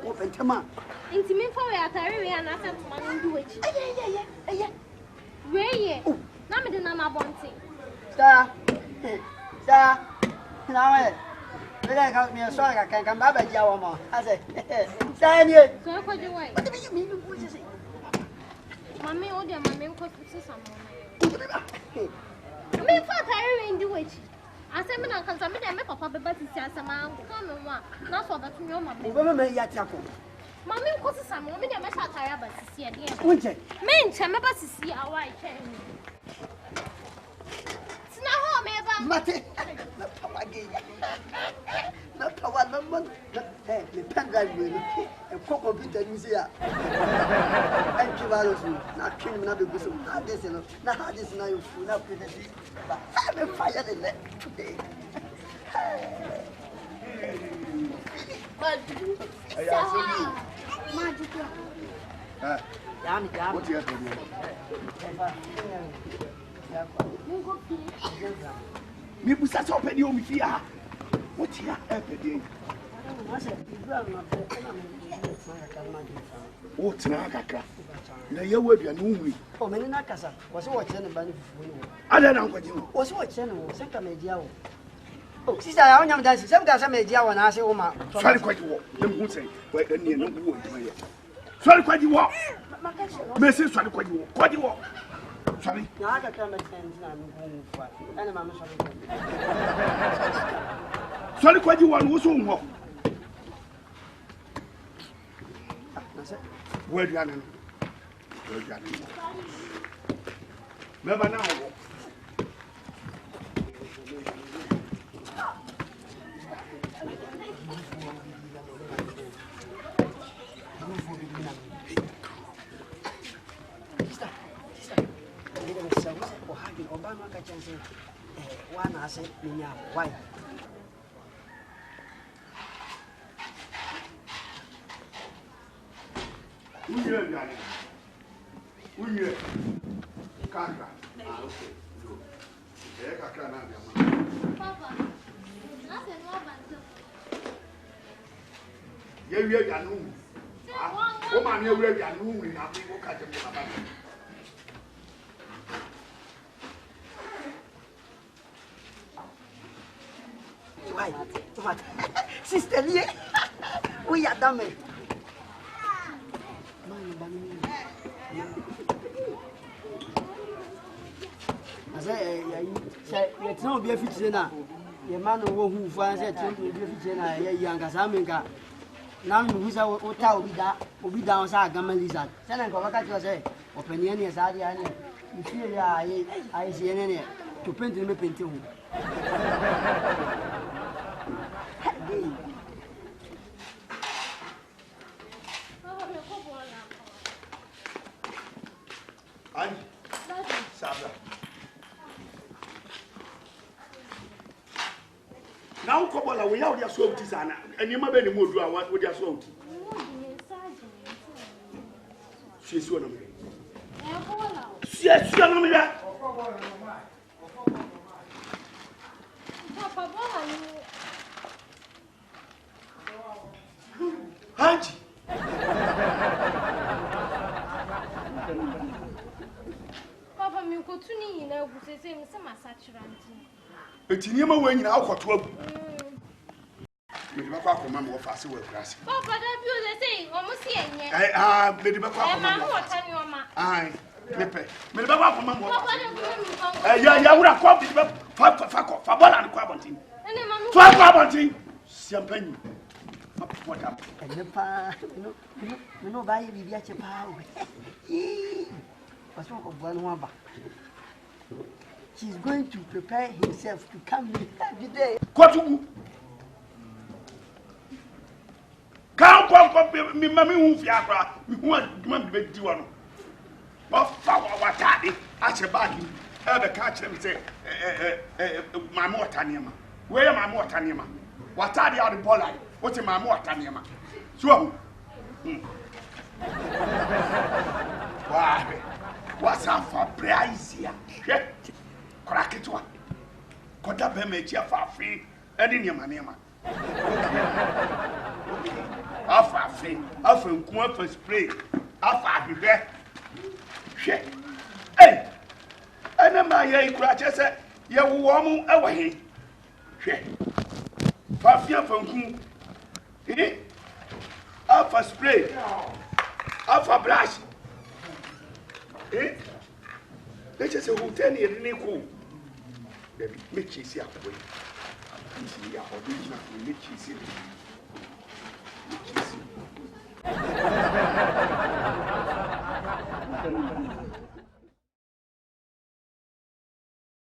open Tama. Intimate for a Tari and I sent to my own which. Ray, now me the Nama Bonty. Sir, now I got me a song. I can come back at Yawama. I say, Daniel. So I called you away. What do you mean? What is it? Mammy, oh, dear, mammy, because it's some. Me for Tari and do it. I said, I'm going to make papa, but it's just a man. Come and one. Not for the two mammy. Women may yet tackle. Mammy, because some women are much tired, but see again. Winter. Men, Chamber, to see our white chain. It's not home, ever. Mate, not Papa Gay. Not Papa, no one. The Penguin will and Coco Peter Musia. And Kivalos, not killing another bosom. Not this, not how this now you fool up with it. But I'm fired in that today. What do you have me was that open you me fear. What you have What's Naka? Now you will be a movie. Oh, many Nakasa was watching the bunny. I don't know what you was watching. Second media. Oh, sister, I don't know that some media when I say, oh, my. Sorry, quite walk. Them would say, wait, then you know what. Sorry, quite you walk. Message, sorry, quite you walk. Sorry, I got come at 10 and I'm sorry, quite you want who's home. Where do you know? Where do you know? Never now. One I said, why? Uye, kaka. Okay. Kaka na Papa, that's a woman. You are no. Woman, you are no. We have to go catch him. Why? What? Sister, we are done. I say, let's not be a fitna. Your man who finds it to be a fitna, a young Gazaminka. Now, who's our hotel will be downside Gamelisa. Then I go back to say, open any as I feel I see any to print in the painting. Now, Cobola, we have your salt, and you may be more dry with your salt. She's one of me. Yes, Papa, Haji. Papa, me go to me, you know, say, some massage. It's in your way now, what to Papa, Mamma, or fast away. Papa, that you say, almost here. Maybe Papa, I, Pepe, maybe Papa, Mamma. Yeah, would have called it for Bola and Quabantin. For Quabantin, Champagne. What up? And the pa, you know, buy me at your power. What's wrong with one? He's going to prepare himself to come here every day. What you? Can't me, mammy, who fiacra, we want to make you one. But what daddy, as a baggy, have a catch and say, my mortanima. Where am I mortanima? What are the other polite? What's in my mortanima? So, why? What's up for price here? Crack it one. Got up and make your free, and in your manema. Okay. Alpha afe nku afa spray afa ahwehwɛ hwɛ ei ana ma yɛ ikura kyɛ sɛ yɛ wo mo ɛwɔ he hwɛ fa afia fa nku afa spray afa brush let's just say hotel near the Nico. Baby, make cheese up. See, I original make cheese. Make cheese.